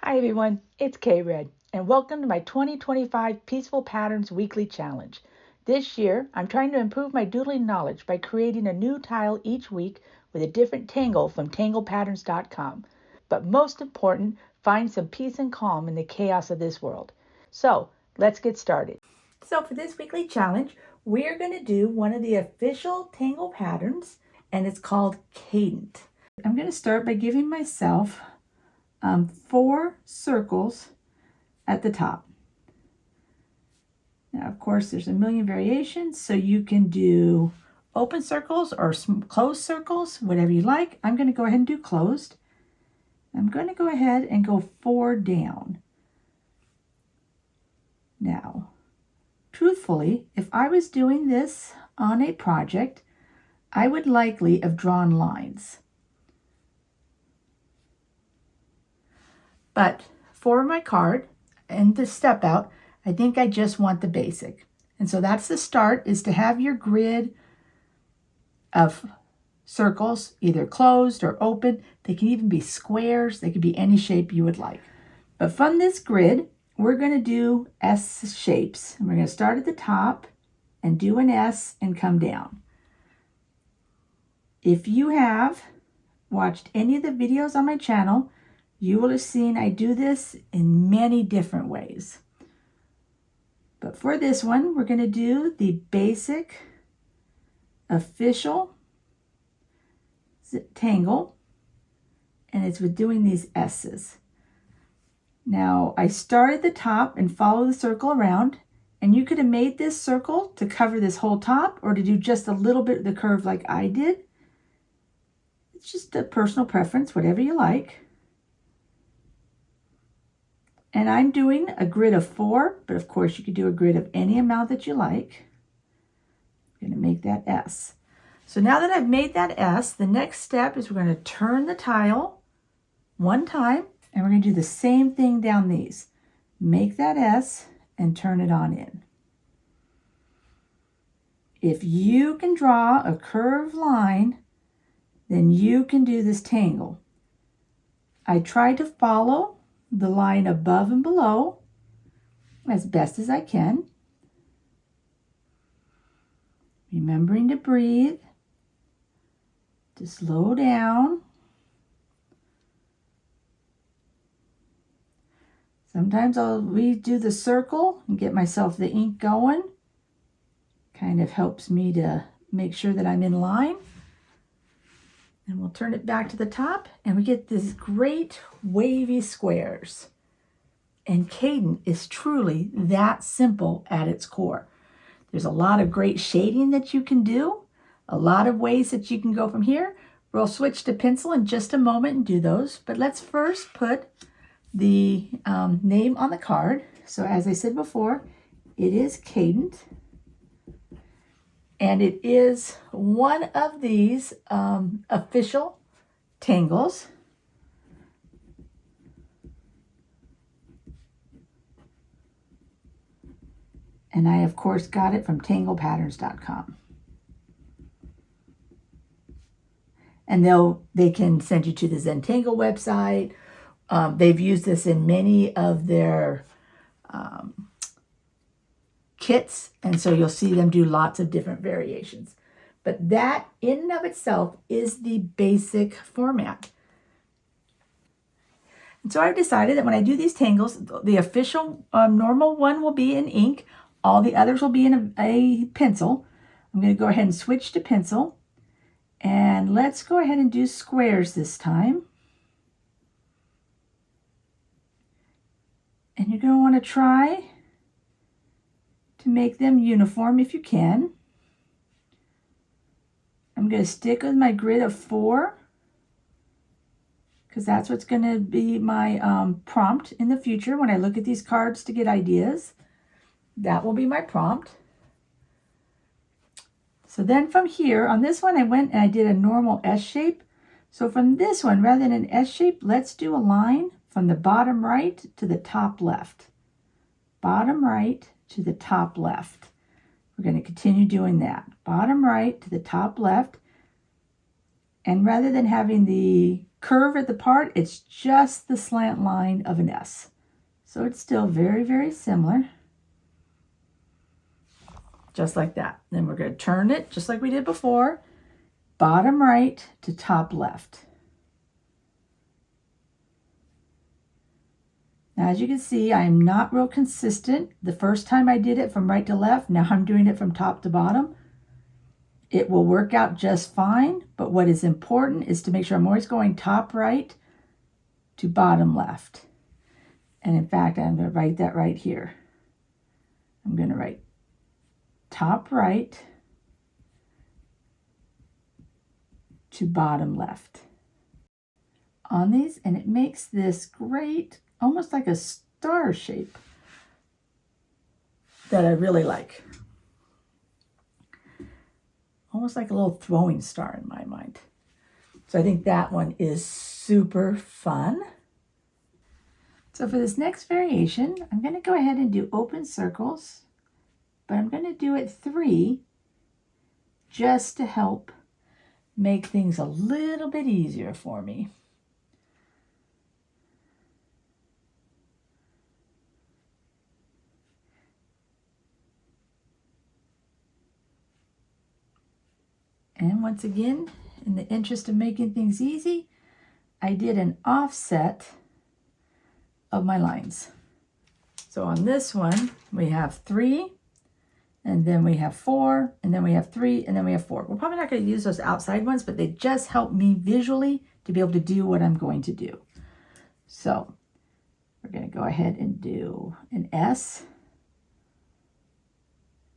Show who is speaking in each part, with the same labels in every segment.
Speaker 1: Hi everyone, it's K-Red, and welcome to my 2025 Peaceful Patterns Weekly Challenge. This year, I'm trying to improve my doodling knowledge by creating a new tile each week with a different tangle from tanglepatterns.com. But most important, find some peace and calm in the chaos of this world. So, let's get started. So for this weekly challenge, we're going to do one of the official Tangle patterns, and it's called Cadent. I'm going to start by giving myself 4 circles at the top. Now, of course, there's a million variations, so you can do open circles or closed circles, whatever you like. I'm going to go ahead and do closed. I'm going to go ahead and go 4 down. Now, truthfully, if I was doing this on a project, I would likely have drawn lines. But for my card and the step out, I think I just want the basic. And so that's the start, is to have your grid of circles, either closed or open. They can even be squares. They could be any shape you would like. But from this grid, we're going to do S shapes. And we're going to start at the top and do an S and come down. If you have watched any of the videos on my channel, you will have seen I do this in many different ways. But for this one, we're going to do the basic official Zentangle, and it's with doing these S's. Now, I start at the top and follow the circle around, and you could have made this circle to cover this whole top or to do just a little bit of the curve like I did. It's just a personal preference, whatever you like. And I'm doing a grid of 4, but of course you could do a grid of any amount that you like. I'm going to make that S. So now that I've made that S, the next step is we're going to turn the tile 1 time, and we're going to do the same thing down these. Make that S and turn it on in. If you can draw a curved line, then you can do this tangle. I try to follow the line above and below as best as I can. Remembering to breathe, to slow down. Sometimes I'll redo the circle and get myself the ink going. Kind of helps me to make sure that I'm in line. And we'll turn it back to the top, and we get these great wavy squares. And Cadent is truly that simple at its core. There's a lot of great shading that you can do, a lot of ways that you can go from here. We'll switch to pencil in just a moment and do those, but let's first put the name on the card. So as I said before, it is Cadent. And it is one of these official tangles. And I, of course, got it from tanglepatterns.com. And they can send you to the Zentangle website. They've used this in many of their kits, and so you'll see them do lots of different variations. But that in and of itself is the basic format. And so I've decided that when I do these tangles, the official normal one will be in ink. All the others will be in a pencil. I'm going to go ahead and switch to pencil. And let's go ahead and do squares this time. And you're going to want to try to make them uniform if you can. I'm going to stick with my grid of 4 because that's what's going to be my prompt in the future when I look at these cards to get ideas. That will be my prompt. So then from here, on this one I went and I did a normal S shape. So from this one, rather than an S shape, let's do a line from the bottom right to the top left. Bottom right to the top left. We're going to continue doing that. Bottom right to the top left. And rather than having the curve at the part, it's just the slant line of an S. So it's still very, very similar. Just like that. Then we're going to turn it just like we did before, bottom right to top left. Now, as you can see, I'm not real consistent. The first time I did it from right to left, now I'm doing it from top to bottom. It will work out just fine, but what is important is to make sure I'm always going top right to bottom left. And in fact, I'm going to write that right here. I'm going to write top right to bottom left on these, and it makes this great, almost like a star shape that I really like. Almost like a little throwing star in my mind. So I think that one is super fun. So for this next variation, I'm going to go ahead and do open circles, but I'm going to do it 3 just to help make things a little bit easier for me. And once again, in the interest of making things easy, I did an offset of my lines. So on this one, we have 3, and then we have 4, and then we have 3, and then we have 4. We're probably not going to use those outside ones, but they just help me visually to be able to do what I'm going to do. So we're going to go ahead and do an S,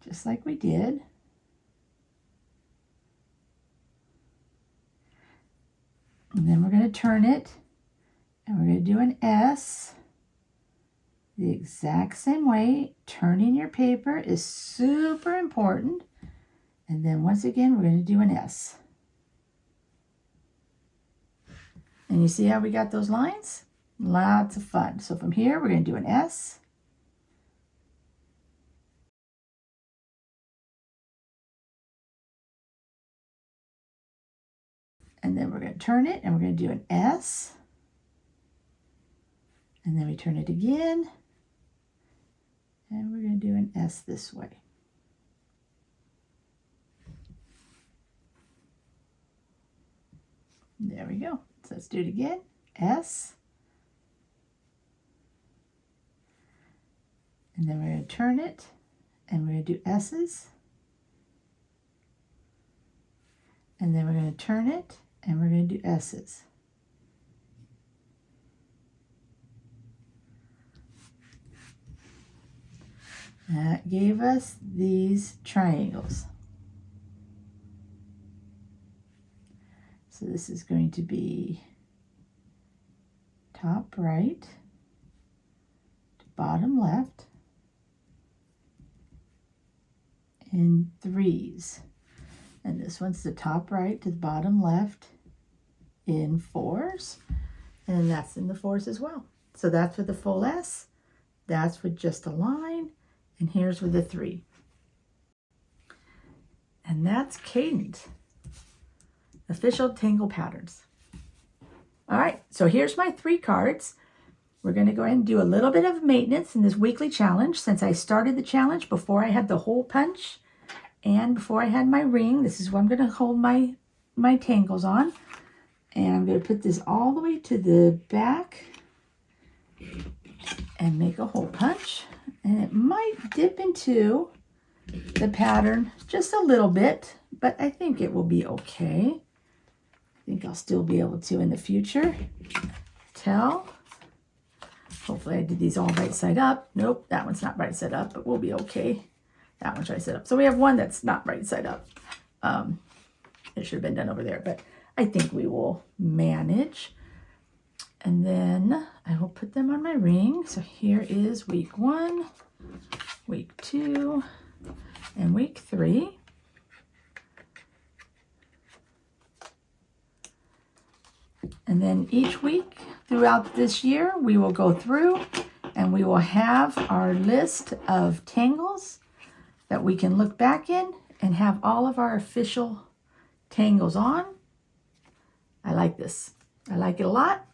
Speaker 1: just like we did. And then we're going to turn it, and we're going to do an S the exact same way. Turning your paper is super important. And then once again, we're going to do an S. And you see how we got those lines? Lots of fun. So from here, we're going to do an S. And then we're going to turn it, and we're going to do an S. And then we turn it again. And we're going to do an S this way. There we go. So let's do it again. S. And then we're going to turn it, and we're going to do S's. And then we're going to turn it, and we're going to do S's. That gave us these triangles. So this is going to be top right to bottom left in 3s. And this one's the top right to the bottom left in 4s. And that's in the 4s as well. So that's with the full S. That's with just a line. And here's with the 3. And that's Cadent. Official Tangle Patterns. All right, so here's my 3 cards. We're going to go ahead and do a little bit of maintenance in this weekly challenge. Since I started the challenge before I had the hole punch and before I had my ring, this is where I'm going to hold my tangles on. And I'm going to put this all the way to the back and make a hole punch. And it might dip into the pattern just a little bit, but I think it will be okay. I think I'll still be able to in the future tell. Hopefully I did these all right side up. Nope, that one's not right side up, but we'll be okay. That one's right side up. So we have one that's not right side up. It should have been done over there, but I think we will manage. And then I will put them on my ring. So here is week 1, week 2, and week 3. And then each week throughout this year, we will go through and we will have our list of tangles that we can look back in and have all of our official tangles on. I like this. I like it a lot.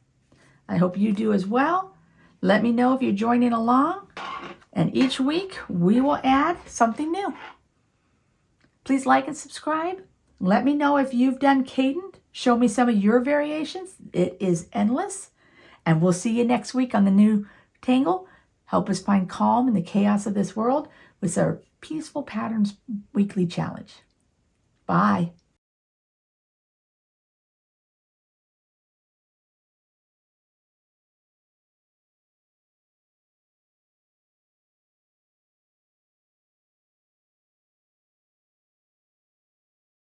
Speaker 1: I hope you do as well. Let me know if you're joining along. And each week we will add something new. Please like and subscribe. Let me know if you've done Cadent. Show me some of your variations. It is endless. And we'll see you next week on the new Tangle. Help us find calm in the chaos of this world with our Peaceful Patterns Weekly Challenge. Bye.